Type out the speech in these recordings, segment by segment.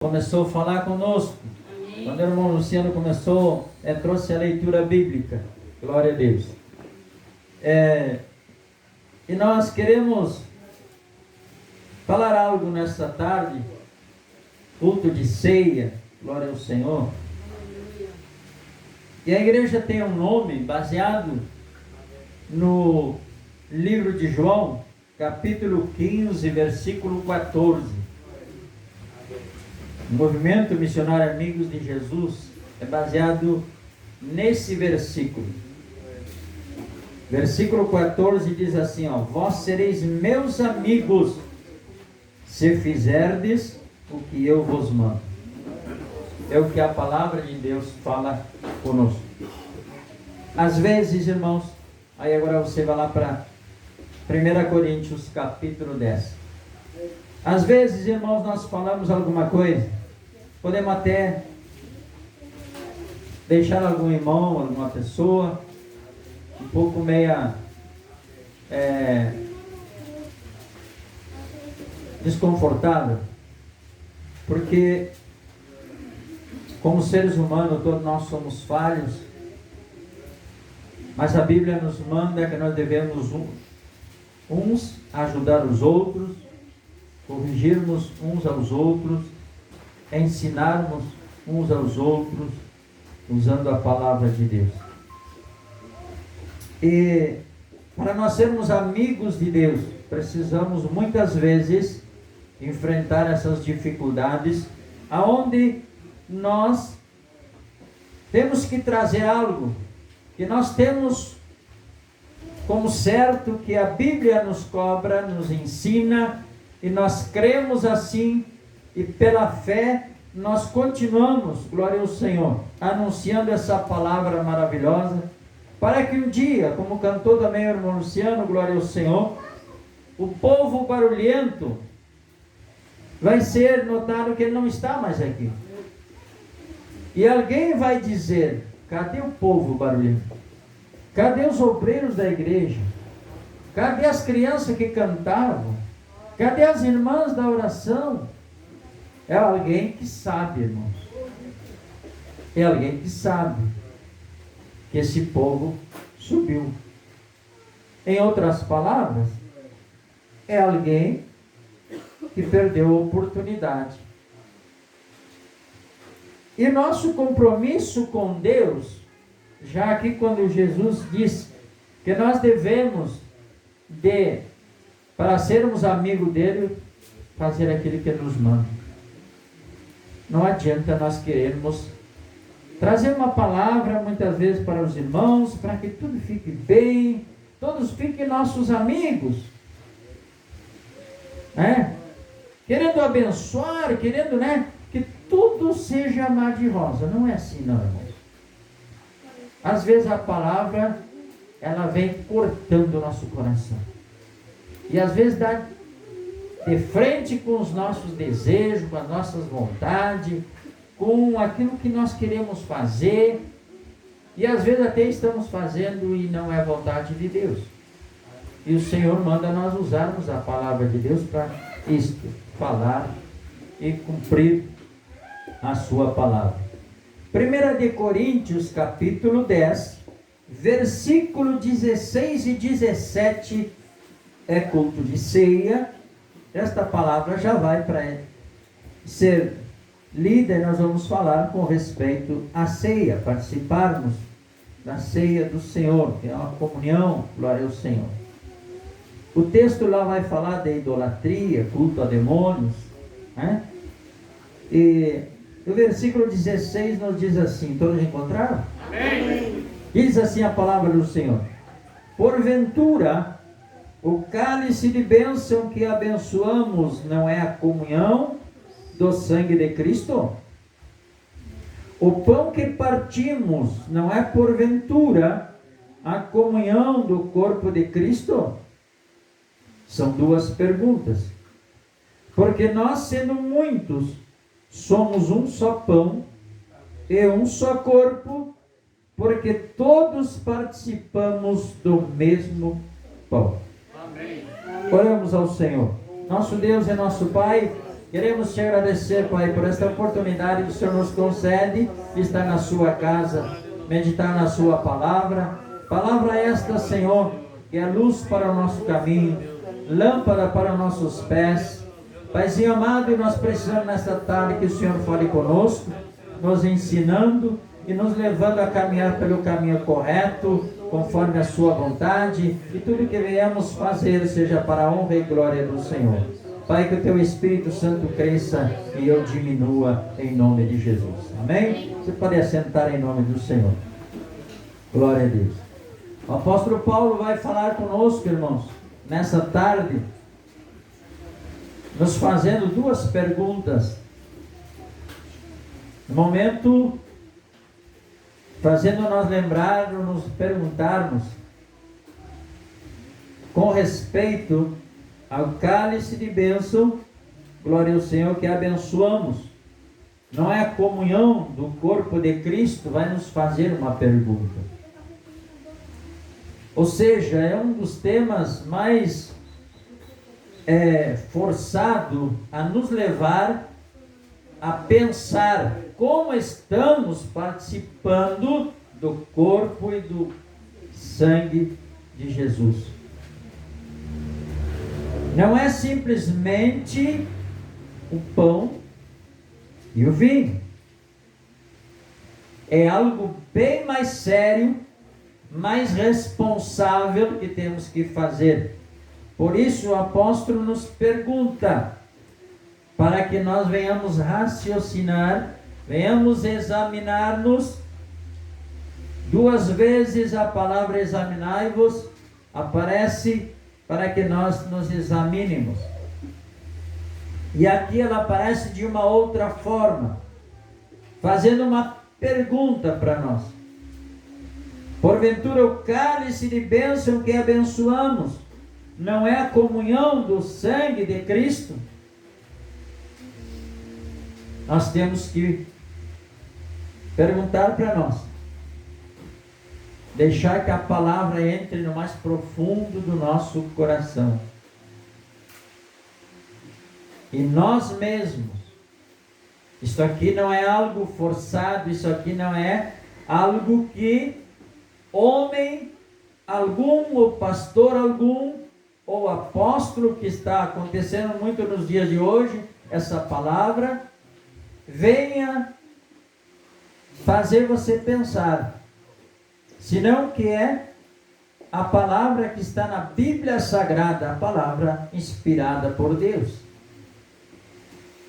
Começou a falar conosco. Amém. Quando o irmão Luciano começou, trouxe a leitura bíblica. Glória a Deus. E nós queremos falar algo nesta tarde. Culto de ceia. Glória ao Senhor. E a igreja tem um nome baseado no livro de João, capítulo 15, versículo 14. O movimento missionário Amigos de Jesus é baseado nesse versículo. Versículo 14 diz assim, vós sereis meus amigos, se fizerdes o que eu vos mando. É o que a palavra de Deus fala conosco. Às vezes, irmãos, aí agora você vai lá para 1 Coríntios capítulo 10. Às vezes, irmãos, nós falamos alguma coisa, podemos até deixar algum irmão, alguma pessoa um pouco meia desconfortável, porque como seres humanos todos nós somos falhos, mas a Bíblia nos manda que nós devemos uns ajudar os outros, corrigirmos uns aos outros, ensinarmos uns aos outros, usando a palavra de Deus. E para nós sermos amigos de Deus, precisamos muitas vezes enfrentar essas dificuldades, aonde nós temos que trazer algo que nós temos como certo, que a Bíblia nos cobra, nos ensina, e nós cremos assim, e pela fé nós continuamos, glória ao Senhor, anunciando essa palavra maravilhosa, para que um dia, como cantou também o irmão Luciano, glória ao Senhor, o povo barulhento vai ser notado que ele não está mais aqui. E alguém vai dizer, cadê o povo barulhento? Cadê os obreiros da igreja? Cadê as crianças que cantavam? Cadê as irmãs da oração? É alguém que sabe, irmãos. É alguém que sabe que esse povo subiu. Em outras palavras, é alguém que perdeu a oportunidade. E nosso compromisso com Deus, já que quando Jesus diz que nós devemos para sermos amigos dele, fazer aquilo que ele nos manda. Não adianta nós querermos trazer uma palavra muitas vezes para os irmãos, para que tudo fique bem, todos fiquem nossos amigos, querendo abençoar, querendo, que tudo seja mar de rosa. Não é assim, não, irmãos. Às vezes a palavra, ela vem cortando o nosso coração, e às vezes dá de frente com os nossos desejos, com as nossas vontades, com aquilo que nós queremos fazer, e às vezes até estamos fazendo e não é vontade de Deus. E o Senhor manda nós usarmos a palavra de Deus para isto, falar e cumprir a sua palavra. 1 de Coríntios capítulo 10, versículo 16 e 17, é culto de ceia. Esta palavra já vai para ser lida e nós vamos falar com respeito à ceia, participarmos da ceia do Senhor, que é uma comunhão, glória ao Senhor. O texto lá vai falar de idolatria, culto a demônios, E o versículo 16 nos diz assim, todos encontraram? Amém. Diz assim a palavra do Senhor: porventura, o cálice de bênção que abençoamos não é a comunhão do sangue de Cristo? O pão que partimos não é porventura a comunhão do corpo de Cristo? São duas perguntas. Porque nós, sendo muitos, somos um só pão e um só corpo, porque todos participamos do mesmo pão. Amém. Oramos ao Senhor. Nosso Deus e nosso Pai, Queremos te agradecer, Pai, por esta oportunidade que o Senhor nos concede de estar na sua casa, meditar na sua palavra. Palavra esta, Senhor, que é luz para o nosso caminho, lâmpada para os nossos pés. Paizinho amado, nós precisamos nesta tarde que o Senhor fale conosco, nos ensinando e nos levando a caminhar pelo caminho correto, conforme a sua vontade, e tudo que venhamos fazer seja para a honra e glória do Senhor. Pai, que o teu Espírito Santo cresça e eu diminua em nome de Jesus. Amém? Você pode assentar em nome do Senhor. Glória a Deus. O apóstolo Paulo vai falar conosco, irmãos, nessa tarde, nos fazendo duas perguntas. No momento, fazendo nós lembrar, nos perguntarmos com respeito ao cálice de bênção, glória ao Senhor, que abençoamos. Não é a comunhão do corpo de Cristo, vai nos fazer uma pergunta. Ou seja, é um dos temas mais forçado a nos levar a pensar como estamos participando do corpo e do sangue de Jesus. Não é simplesmente o pão e o vinho. É algo bem mais sério, mais responsável que temos que fazer. Por isso o apóstolo nos pergunta, para que nós venhamos raciocinar, venhamos examinar-nos. Duas vezes a palavra examinai-vos aparece para que nós nos examinemos. E aqui ela aparece de uma outra forma, fazendo uma pergunta para nós. Porventura o cálice de bênção que abençoamos não é a comunhão do sangue de Cristo? Nós temos que perguntar para nós, deixar que a palavra entre no mais profundo do nosso coração. E nós mesmos, isso aqui não é algo forçado, isso aqui não é algo que homem algum, ou pastor algum, ou apóstolo, que está acontecendo muito nos dias de hoje, essa palavra venha fazer você pensar, senão que é a palavra que está na Bíblia Sagrada, a palavra inspirada por Deus,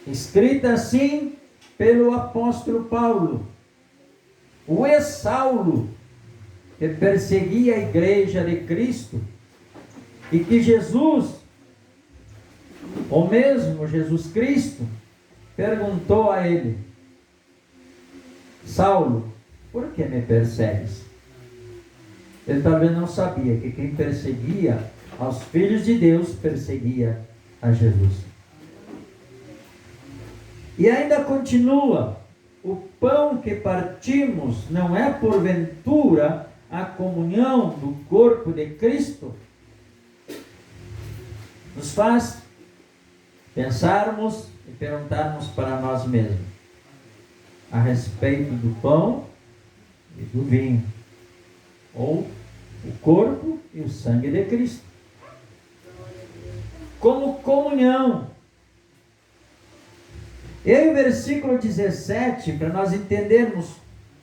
escrita assim pelo apóstolo Paulo, o ex-Saulo, que perseguia a igreja de Cristo, e que Jesus, o mesmo Jesus Cristo, perguntou a ele: Saulo, por que me persegues? Ele talvez não sabia que quem perseguia aos filhos de Deus perseguia a Jesus. E ainda continua: o pão que partimos não é porventura a comunhão do corpo de Cristo? Nos faz pensarmos e perguntarmos para nós mesmos a respeito do pão e do vinho, ou o corpo e o sangue de Cristo, como comunhão. E aí o versículo 17, para nós entendermos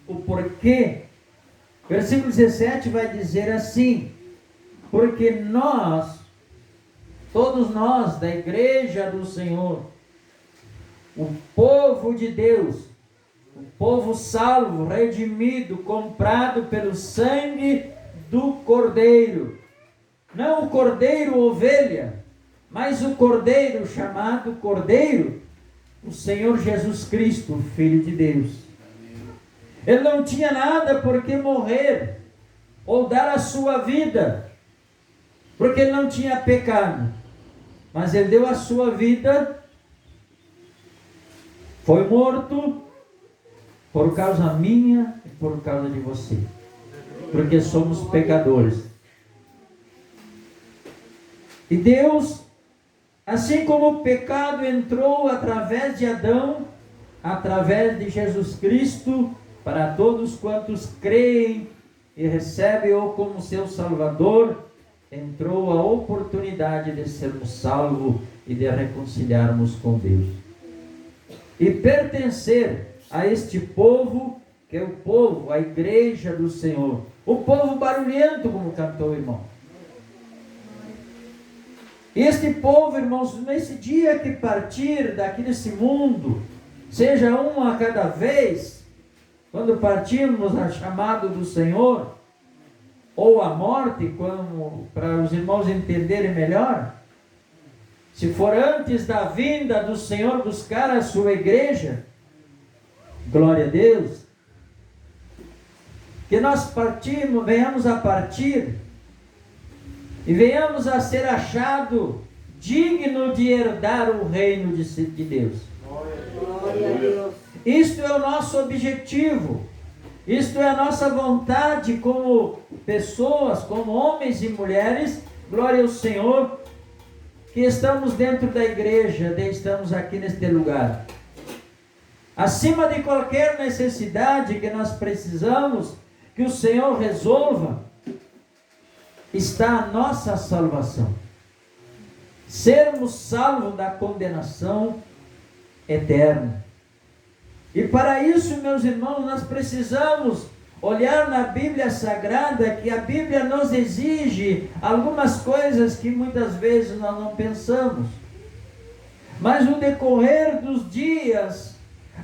o porquê, versículo 17 vai dizer assim: porque nós, todos nós da igreja do Senhor, o povo de Deus, o povo salvo, redimido, comprado pelo sangue do Cordeiro, não o Cordeiro ovelha, mas o Cordeiro chamado Cordeiro, o Senhor Jesus Cristo, o Filho de Deus. Ele não tinha nada por que morrer ou dar a sua vida, porque ele não tinha pecado, mas ele deu a sua vida, foi morto por causa minha e por causa de você, porque somos pecadores. E Deus Assim como o pecado entrou através de Adão, através de Jesus Cristo, para todos quantos creem e recebem-o como seu Salvador, entrou a oportunidade de sermos salvos e de reconciliarmos com Deus. E pertencer a este povo, que é o povo, a igreja do Senhor. O povo barulhento, como cantou o irmão. Este povo, irmãos, nesse dia que partir daqui desse mundo, seja um a cada vez, quando partirmos a chamado do Senhor, ou a morte, como, para os irmãos entenderem melhor, se for antes da vinda do Senhor buscar a sua igreja, glória a Deus, que nós venhamos a partir, e venhamos a ser achado digno de herdar o reino de Deus. Glória a Deus. Isto é o nosso objetivo. Isto é a nossa vontade como pessoas, como homens e mulheres, glória ao Senhor, que estamos dentro da igreja, estamos aqui neste lugar. Acima de qualquer necessidade que nós precisamos, que o Senhor resolva, está a nossa salvação. Sermos salvos da condenação eterna. E para isso, meus irmãos, nós precisamos olhar na Bíblia Sagrada, que a Bíblia nos exige algumas coisas que muitas vezes nós não pensamos. Mas no decorrer dos dias,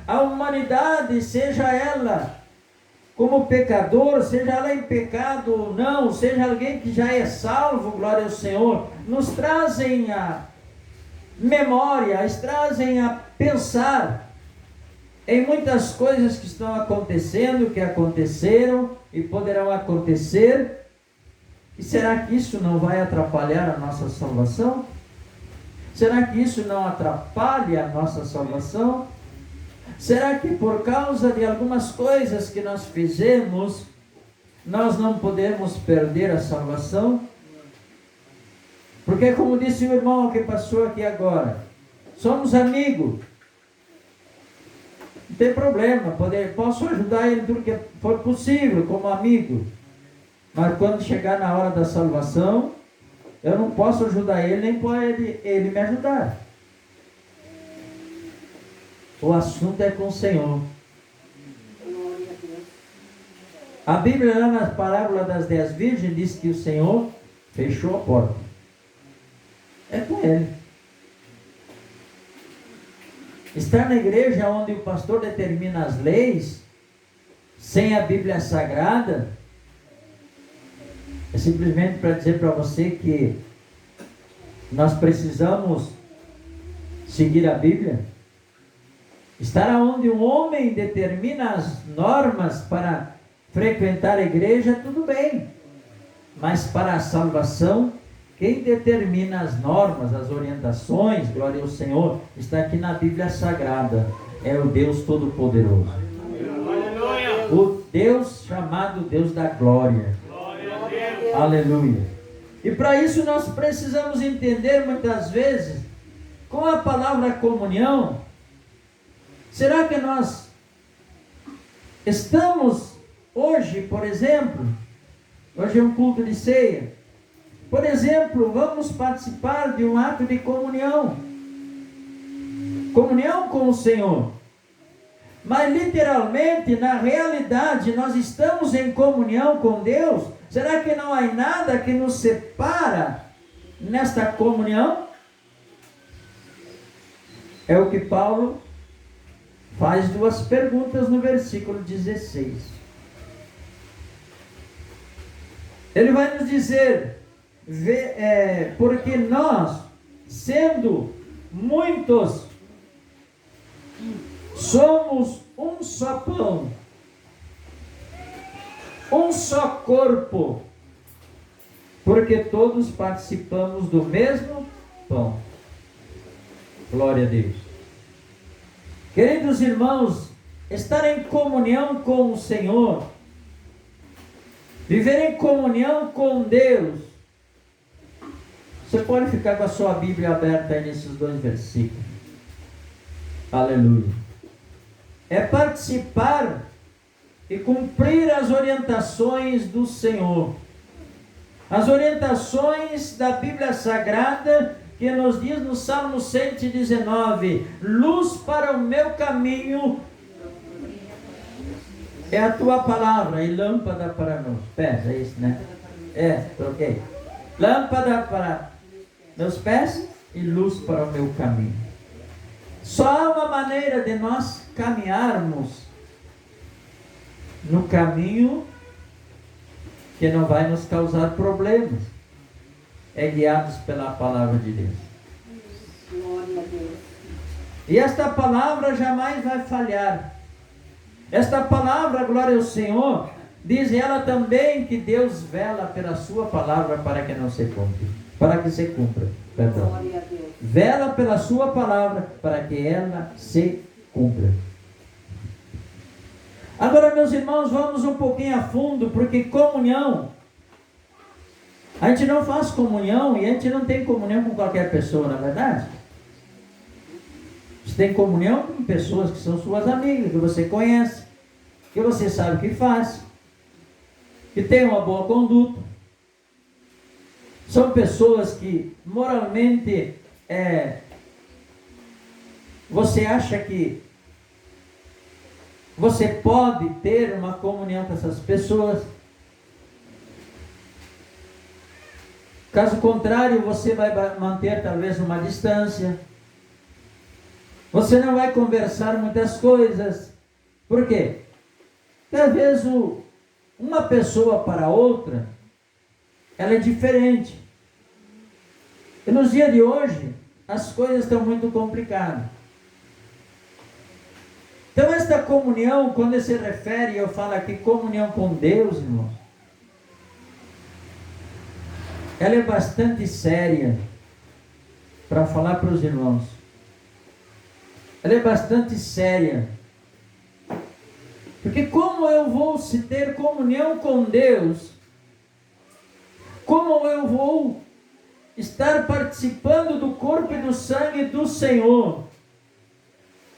a humanidade, seja ela como pecador, seja ela em pecado ou não, seja alguém que já é salvo, glória ao Senhor, nos trazem a memória, nos trazem a pensar em muitas coisas que estão acontecendo, que aconteceram e poderão acontecer. E será que isso não vai atrapalhar a nossa salvação? Será que isso não atrapalha a nossa salvação? Será que por causa de algumas coisas que nós fizemos, nós não podemos perder a salvação? Porque, como disse o irmão que passou aqui agora, somos amigos. Não tem problema, posso ajudar ele tudo que for possível, como amigo. Mas quando chegar na hora da salvação, eu não posso ajudar ele, nem pode ele me ajudar. O assunto é com o Senhor. A Bíblia, lá na parábola das 10 virgens, diz que o Senhor fechou a porta. É com Ele. Estar na igreja onde o pastor determina as leis, sem a Bíblia Sagrada, é simplesmente para dizer para você que nós precisamos seguir a Bíblia. Estar onde um homem determina as normas para frequentar a igreja, tudo bem. Mas para a salvação, quem determina as normas, as orientações, glória ao Senhor, está aqui na Bíblia Sagrada. É o Deus Todo-Poderoso. O Deus chamado Deus da glória. Aleluia. E para isso nós precisamos entender muitas vezes, com a palavra comunhão, será que nós estamos hoje, por exemplo, hoje é um culto de ceia, por exemplo, vamos participar de um ato de comunhão com o Senhor, mas literalmente, na realidade, nós estamos em comunhão com Deus? Será que não há nada que nos separa nesta comunhão? É o que Paulo faz duas perguntas no versículo 16. Ele vai nos dizer, porque nós, sendo muitos, somos um só pão, um só corpo, porque todos participamos do mesmo pão. Glória a Deus. Queridos irmãos, estar em comunhão com o Senhor, viver em comunhão com Deus, Você pode ficar com a sua Bíblia aberta aí nesses 2 versículos. Aleluia. É participar e cumprir as orientações do Senhor. As orientações da Bíblia Sagrada, que nos diz no Salmo 119, luz para o meu caminho é a tua palavra e lâmpada para meus pés. É isso, né? Troquei. Lâmpada para meus pés e luz para o meu caminho. Só há uma maneira de nós caminharmos no caminho que não vai nos causar problemas. É guiados pela palavra de Deus. Glória a Deus. E esta palavra jamais vai falhar. Esta palavra, glória ao Senhor, diz ela também que Deus vela pela sua palavra para que não se cumpra. Para que se cumpra. Perdão. Glória a Deus. Vela pela sua palavra para que ela se cumpra. Agora, meus irmãos, vamos um pouquinho a fundo, porque comunhão, a gente não faz comunhão e a gente não tem comunhão com qualquer pessoa, na verdade. Você tem comunhão com pessoas que são suas amigas, que você conhece, que você sabe o que faz, que tem uma boa conduta. São pessoas que moralmente você acha que você pode ter uma comunhão com essas pessoas. Caso contrário, você vai manter talvez uma distância. Você não vai conversar muitas coisas. Por quê? Porque às vezes uma pessoa para outra, ela é diferente. E nos dias de hoje, as coisas estão muito complicadas. Então esta comunhão, quando se refere, eu falo aqui comunhão com Deus, irmãos, ela é bastante séria para falar para os irmãos. Ela é bastante séria. Porque como eu vou se ter comunhão com Deus, como eu vou estar participando do corpo e do sangue do Senhor,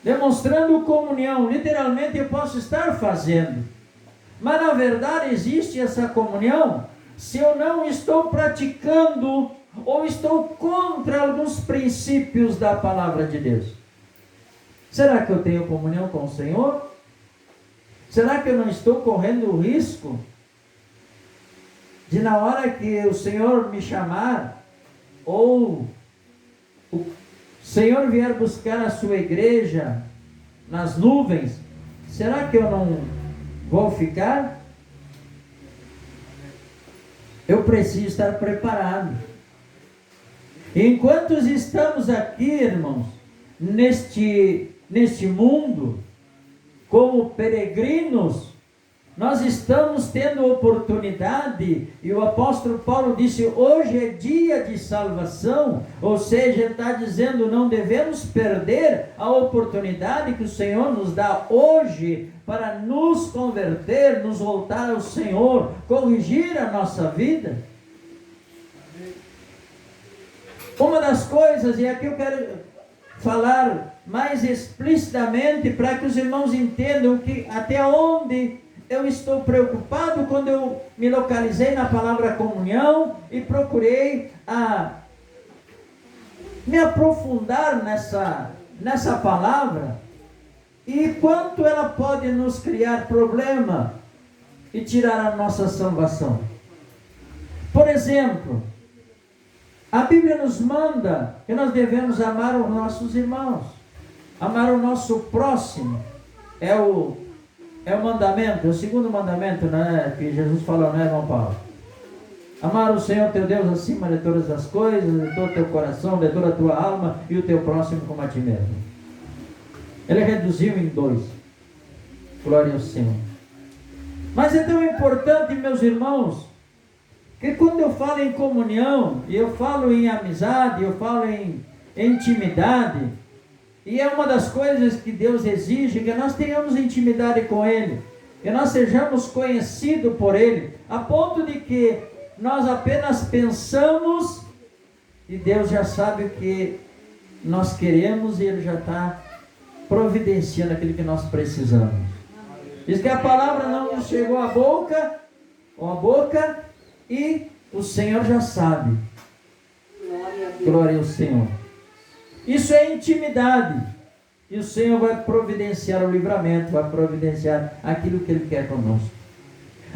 demonstrando comunhão, literalmente eu posso estar fazendo, mas na verdade existe essa comunhão se eu não estou praticando ou estou contra alguns princípios da palavra de Deus. Será que eu tenho comunhão com o Senhor? Será que eu não estou correndo o risco de, na hora que o Senhor me chamar, ou o Senhor vier buscar a sua igreja nas nuvens, será que eu não vou ficar? Eu preciso estar preparado. Enquanto estamos aqui, irmãos, neste mundo, como peregrinos, nós estamos tendo oportunidade, e o apóstolo Paulo disse, hoje é dia de salvação, ou seja, ele está dizendo, não devemos perder a oportunidade que o Senhor nos dá hoje, para nos converter, nos voltar ao Senhor, corrigir a nossa vida. Uma das coisas, e aqui eu quero falar mais explicitamente, para que os irmãos entendam que até onde eu estou preocupado quando eu me localizei na palavra comunhão e procurei me aprofundar nessa palavra, e quanto ela pode nos criar problema e tirar a nossa salvação. Por exemplo, a Bíblia nos manda que nós devemos amar os nossos irmãos, amar o nosso próximo. É o mandamento, é o segundo mandamento, né, que Jesus falou, né, irmão Paulo? Amar o Senhor teu Deus acima de todas as coisas, de todo o teu coração, de toda a tua alma, e o teu próximo como a ti mesmo. Ele reduziu em 2. Glória ao Senhor. Mas é tão importante, meus irmãos, que quando eu falo em comunhão, e eu falo em amizade, eu falo em intimidade, e é uma das coisas que Deus exige, que nós tenhamos intimidade com Ele, que nós sejamos conhecidos por Ele, a ponto de que nós apenas pensamos e Deus já sabe o que nós queremos e Ele já está providenciando aquilo que nós precisamos. Diz que a palavra não nos chegou à boca, e o Senhor já sabe. Glória ao Senhor. Isso é intimidade. E o Senhor vai providenciar o livramento, vai providenciar aquilo que Ele quer conosco.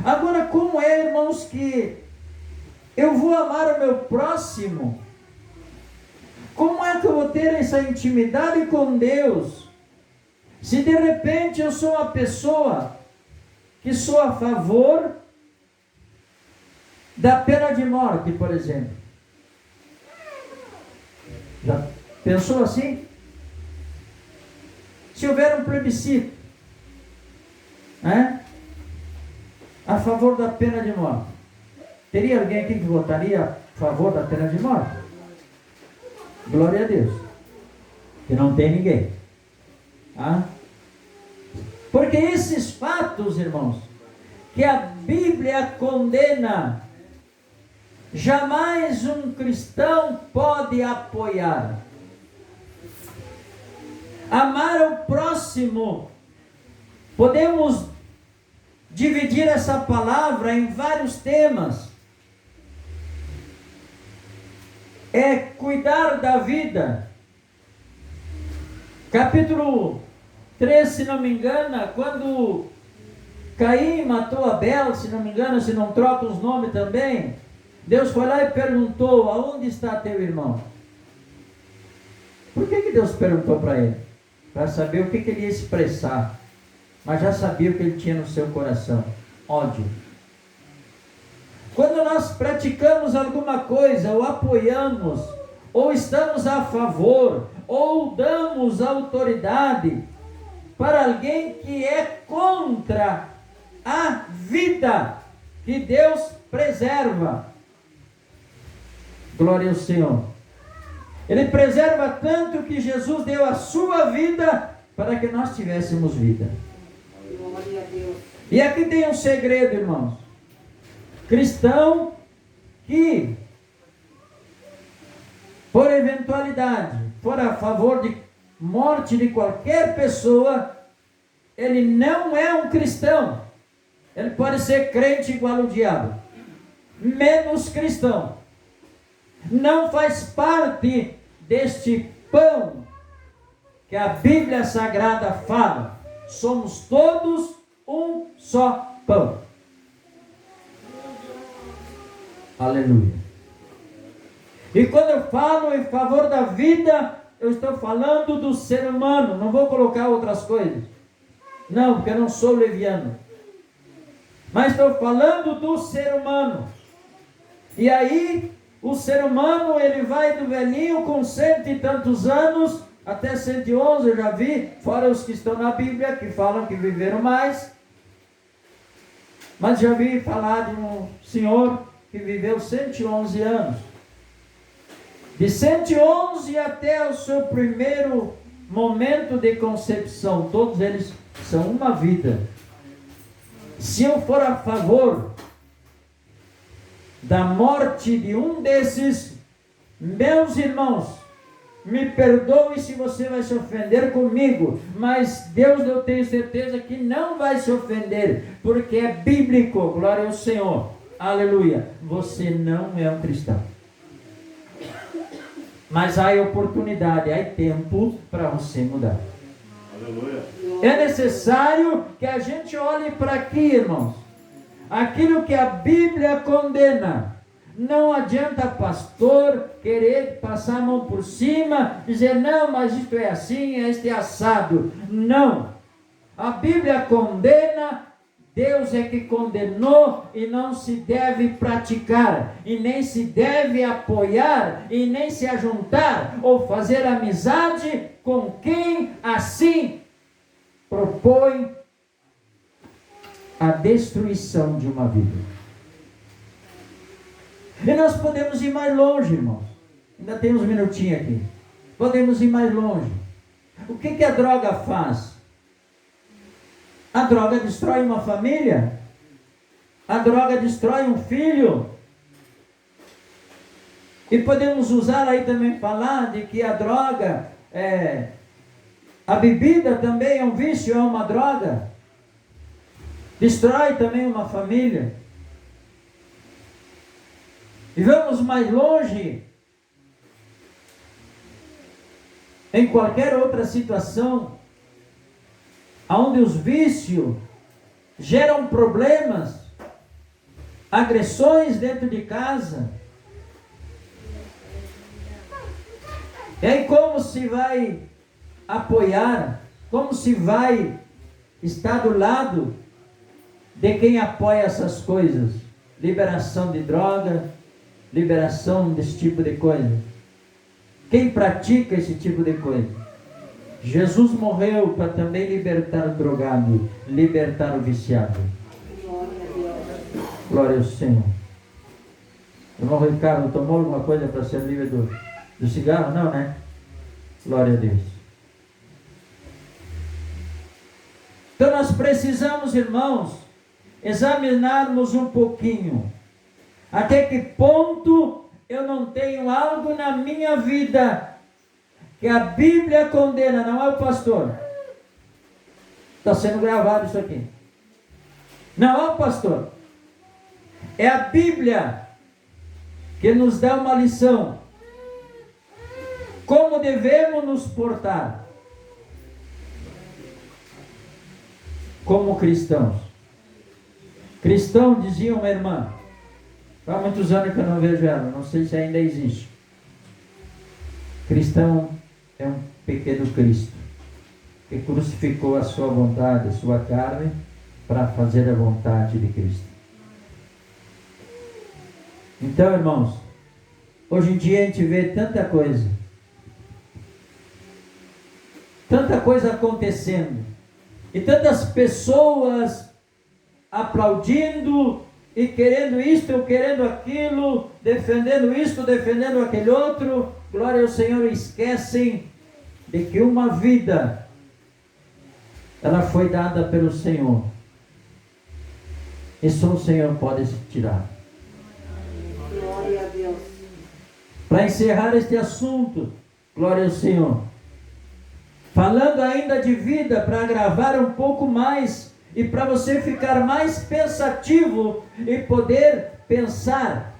Agora, como é, irmãos, que eu vou amar o meu próximo? Como é que eu vou ter essa intimidade com Deus? Se de repente eu sou uma pessoa que sou a favor da pena de morte, por exemplo. Já pensou assim? Se houver um plebiscito, a favor da pena de morte, teria alguém aqui que votaria a favor da pena de morte? Glória a Deus, que não tem ninguém. Porque esses fatos, irmãos, que a Bíblia condena, jamais um cristão pode apoiar. Amar o próximo, podemos dividir essa palavra em vários temas. É cuidar da vida. Capítulo 3, se não me engano, quando Caim matou Abel, se não me engano, se não troca os nomes também, Deus foi lá e perguntou: aonde está teu irmão? Por que Deus perguntou para ele? Para saber o que ele ia expressar. Mas já sabia o que ele tinha no seu coração: ódio. Quando nós praticamos alguma coisa, ou apoiamos, ou estamos a favor, ou damos autoridade para alguém que é contra a vida que Deus preserva. Glória ao Senhor. Ele preserva tanto que Jesus deu a sua vida para que nós tivéssemos vida. Glória a Deus. E aqui tem um segredo, irmãos. Cristão que, por eventualidade, for a favor de morte de qualquer pessoa, ele não é um cristão. Ele pode ser crente igual o diabo, menos cristão. Não faz parte deste pão que a Bíblia Sagrada fala. Somos todos um só pão. Aleluia. E quando eu falo em favor da vida, eu estou falando do ser humano. Não vou colocar outras coisas. Não, porque eu não sou leviano. Mas estou falando do ser humano. E aí, o ser humano, ele vai do velhinho com 100 e tantos anos, até 111 eu já vi, fora os que estão na Bíblia, que falam que viveram mais. Mas já vi falar de um senhor que viveu 111 anos. De 111 até o seu primeiro momento de concepção, todos eles são uma vida. Se eu for a favor da morte de um desses, meus irmãos, me perdoe se você vai se ofender comigo, mas Deus, eu tenho certeza que não vai se ofender, porque é bíblico. Glória ao Senhor, aleluia. Você não é um cristão, mas há oportunidade, há tempo para você mudar. Aleluia. É necessário que a gente olhe para aqui, irmãos, aquilo que a Bíblia condena. Não adianta pastor querer passar a mão por cima, dizer não, mas isto é assim, este é assado. Não, a Bíblia condena, Deus é que condenou, e não se deve praticar, e nem se deve apoiar, e nem se ajuntar ou fazer amizade com quem assim propõe a destruição de uma vida. E nós podemos ir mais longe, irmãos. Ainda tem uns minutinhos aqui. Podemos ir mais longe. O que a droga faz? A droga destrói uma família. A droga destrói um filho. E podemos usar aí também falar de que a droga, a bebida também é um vício, é uma droga. Destrói também uma família. E vamos mais longe. Em qualquer outra situação, onde os vícios geram problemas, agressões dentro de casa. E aí como se vai apoiar, como se vai estar do lado de quem apoia essas coisas? Liberação de droga, liberação desse tipo de coisa. Quem pratica esse tipo de coisa? Jesus morreu para também libertar o drogado, libertar o viciado. Glória ao Senhor. Irmão Ricardo, tomou alguma coisa para ser livre do cigarro? Não, né? Glória a Deus. Então nós precisamos, irmãos, examinarmos um pouquinho. Até que ponto eu não tenho algo na minha vida que a Bíblia condena, não é o pastor. Está sendo gravado isso aqui. Não é o pastor. É a Bíblia que nos dá uma lição. Como devemos nos portar como cristãos. Cristão, dizia uma irmã, há muitos anos que eu não vejo ela, não sei se ainda existe. Cristão é um pequeno Cristo, que crucificou a sua vontade, a sua carne, para fazer a vontade de Cristo. Então, irmãos, hoje em dia a gente vê tanta coisa acontecendo, e tantas pessoas aplaudindo, e querendo isto, ou querendo aquilo, defendendo isto, defendendo aquele outro. Glória ao Senhor, esquecem de que uma vida, ela foi dada pelo Senhor, e só o Senhor pode se tirar. Glória a Deus. Para encerrar este assunto, glória ao Senhor, falando ainda de vida, para agravar um pouco mais, e para você ficar mais pensativo, e poder pensar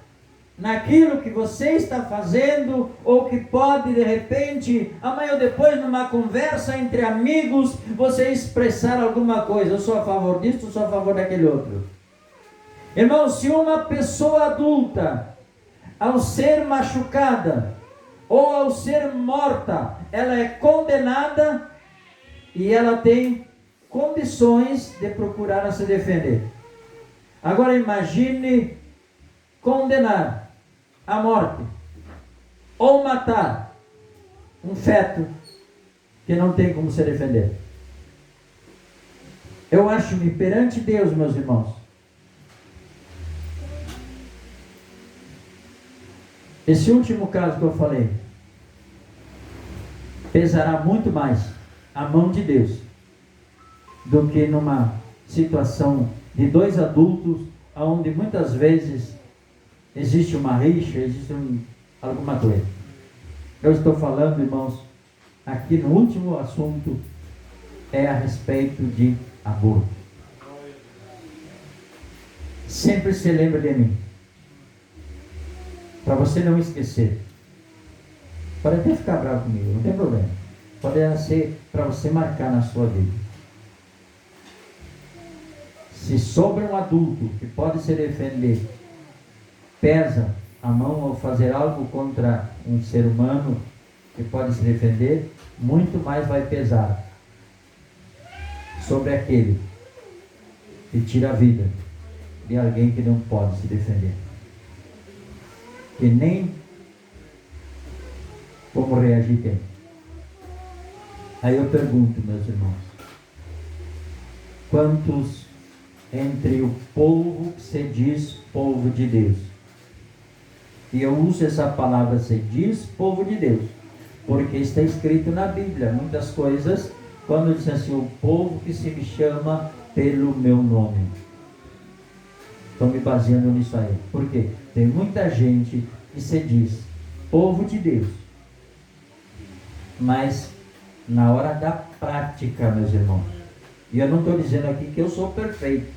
naquilo que você está fazendo, ou que pode de repente, amanhã ou depois, numa conversa entre amigos, você expressar alguma coisa: eu sou a favor disso, eu sou a favor daquele outro. Irmão, se uma pessoa adulta, ao ser machucada, ou ao ser morta, ela é condenada, e ela tem condições de procurar a se defender. Agora imagine condenar à morte, ou matar um feto que não tem como se defender. Eu acho que perante Deus, meus irmãos, esse último caso que eu falei, pesará muito mais a mão de Deus do que numa situação de dois adultos, onde muitas vezes existe uma rixa, existe alguma coisa. Eu estou falando, irmãos, aqui no último assunto, é a respeito de aborto. Sempre se lembra de mim, para você não esquecer. Pode até ficar bravo comigo, não tem problema. Pode ser para você marcar na sua vida. Se sobre um adulto que pode se defender, pesa a mão ao fazer algo contra um ser humano que pode se defender, muito mais vai pesar sobre aquele que tira a vida de alguém que não pode se defender, que nem como reagir tem. Aí eu pergunto, meus irmãos, quantos entre o povo que se diz povo de Deus, e eu uso essa palavra se diz povo de Deus, porque está escrito na Bíblia muitas coisas, quando diz assim: o povo que se me chama pelo meu nome. Estou me baseando nisso aí. Por quê? Tem muita gente que se diz povo de Deus. Mas na hora da prática, meus irmãos, e eu não estou dizendo aqui que eu sou perfeito.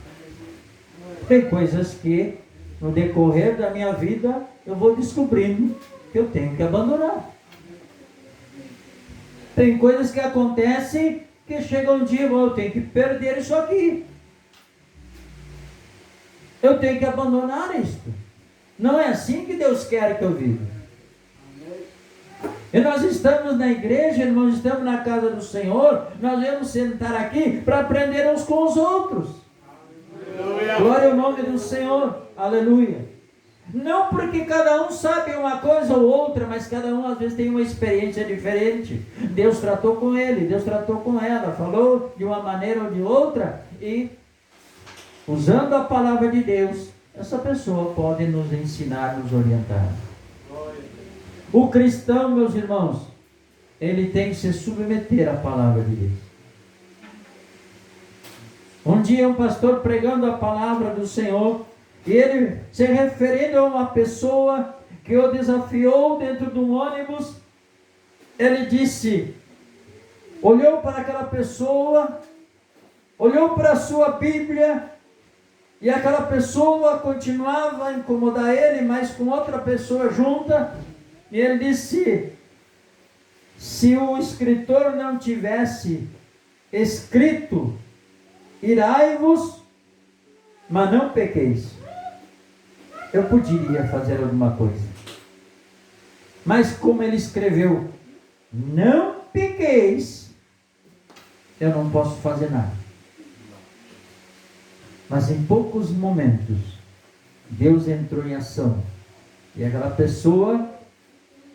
Tem coisas que no decorrer da minha vida eu vou descobrindo que eu tenho que abandonar. Tem coisas que acontecem que chega um dia, eu tenho que perder isso aqui. Eu tenho que abandonar isto. Não é assim que Deus quer que eu viva. E nós estamos na igreja, irmãos, estamos na casa do Senhor, nós vamos sentar aqui para aprender uns com os outros. Aleluia. Glória ao nome do Senhor. Aleluia. Não porque cada um sabe uma coisa ou outra, mas cada um às vezes tem uma experiência diferente. Deus tratou com ele, Deus tratou com ela, falou de uma maneira ou de outra, e usando a palavra de Deus, essa pessoa pode nos ensinar, nos orientar. O cristão, meus irmãos, ele tem que se submeter à palavra de Deus. Um dia um pastor pregando a palavra do Senhor, e ele se referindo a uma pessoa que o desafiou dentro de um ônibus, ele disse, olhou para aquela pessoa, olhou para a sua Bíblia, e aquela pessoa continuava a incomodar ele, mas com outra pessoa junta, e ele disse, se o escritor não tivesse escrito, irai-vos, mas não pequeis, eu poderia fazer alguma coisa. Mas como ele escreveu, não pequeis, eu não posso fazer nada. Mas em poucos momentos, Deus entrou em ação. E aquela pessoa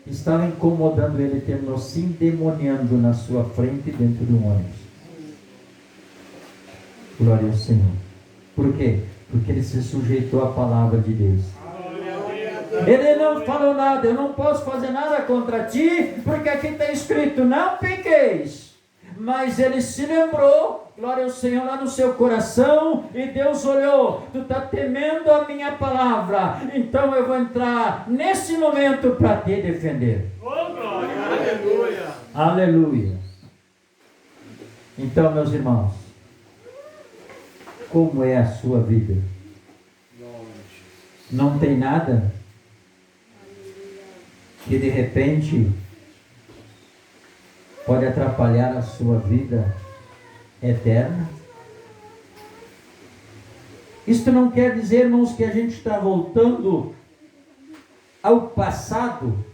que estava incomodando ele terminou se endemoniando na sua frente dentro de um ônibus. Glória ao Senhor. Por quê? Porque ele se sujeitou à palavra de Deus. Ele não falou nada, eu não posso fazer nada contra ti, porque aqui está escrito, não pequeis. Mas ele se lembrou, glória ao Senhor, lá no seu coração, e Deus olhou, tu está temendo a minha palavra, então eu vou entrar nesse momento para te defender. Oh, glória! Aleluia! Aleluia! Então, meus irmãos, como é a sua vida? Não tem nada que de repente pode atrapalhar a sua vida eterna? Isto não quer dizer, irmãos, que a gente está voltando ao passado.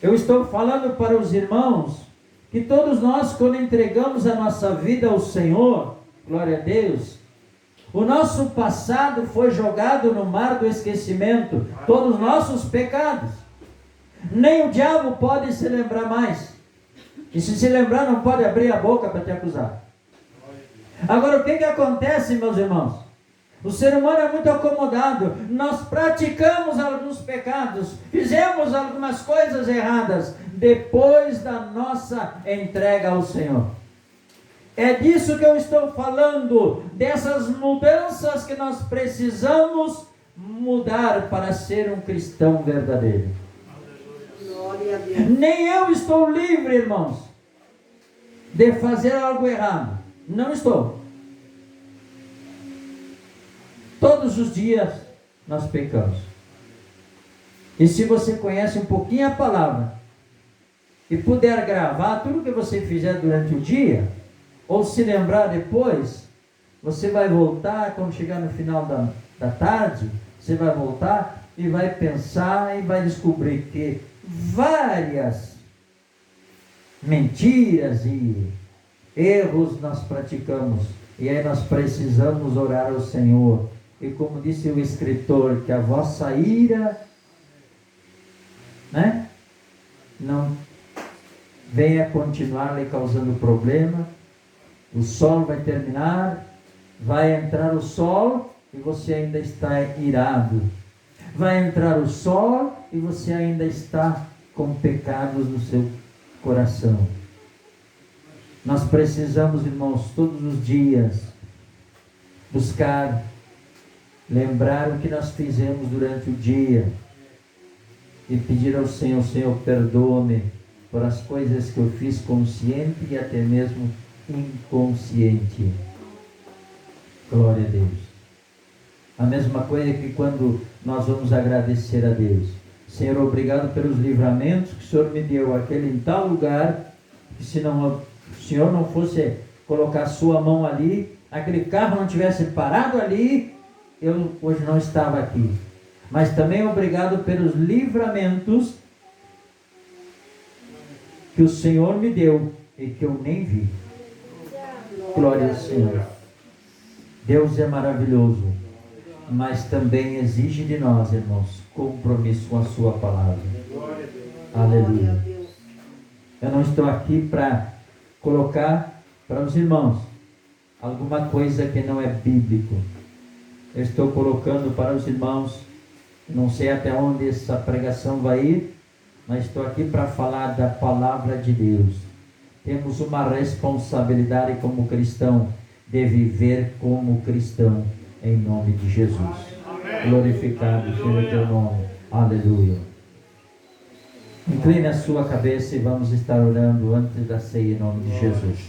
Eu estou falando para os irmãos que todos nós, quando entregamos a nossa vida ao Senhor, glória a Deus, o nosso passado foi jogado no mar do esquecimento, todos os nossos pecados. Nem o diabo pode se lembrar mais. E se lembrar, não pode abrir a boca para te acusar. Agora, o que acontece, meus irmãos? O ser humano é muito acomodado. Nós praticamos alguns pecados, fizemos algumas coisas erradas depois da nossa entrega ao Senhor. É disso que eu estou falando, dessas mudanças que nós precisamos mudar para ser um cristão verdadeiro. Glória a Deus. Nem eu estou livre, irmãos, de fazer algo errado. Não estou. Todos os dias nós pecamos. E se você conhece um pouquinho a palavra e puder gravar tudo que você fizer durante o dia, ou se lembrar depois, você vai voltar, quando chegar no final da tarde, você vai voltar e vai pensar e vai descobrir que várias mentiras e erros nós praticamos. E aí nós precisamos orar ao Senhor. E como disse o escritor, que a vossa ira, não venha continuar lhe causando problema. O sol vai terminar, vai entrar o sol e você ainda está irado. Vai entrar o sol e você ainda está com pecados no seu coração. Nós precisamos, irmãos, todos os dias buscar, lembrar o que nós fizemos durante o dia. e pedir ao Senhor: Senhor, perdoa-me por as coisas que eu fiz consciente e até mesmo inconsciente. Glória a Deus. A mesma coisa que quando nós vamos agradecer a Deus: Senhor, obrigado pelos livramentos que o Senhor me deu, aquele em tal lugar, que se não, o Senhor não fosse colocar a sua mão ali, aquele carro não tivesse parado ali, eu hoje não estava aqui. Mas também obrigado pelos livramentos que o Senhor me deu e que eu nem vi. Glória ao Senhor. Deus é maravilhoso, mas também exige de nós, irmãos, compromisso com a sua palavra. Aleluia. Eu não estou aqui para colocar para os irmãos alguma coisa que não é bíblico. Eu estou colocando para os irmãos, não sei até onde essa pregação vai ir, mas estou aqui para falar da palavra de Deus. Temos uma responsabilidade como cristão de viver como cristão, em nome de Jesus. Amém. Glorificado seja o teu nome. Aleluia. Incline a sua cabeça e vamos estar orando antes da ceia em nome de Jesus.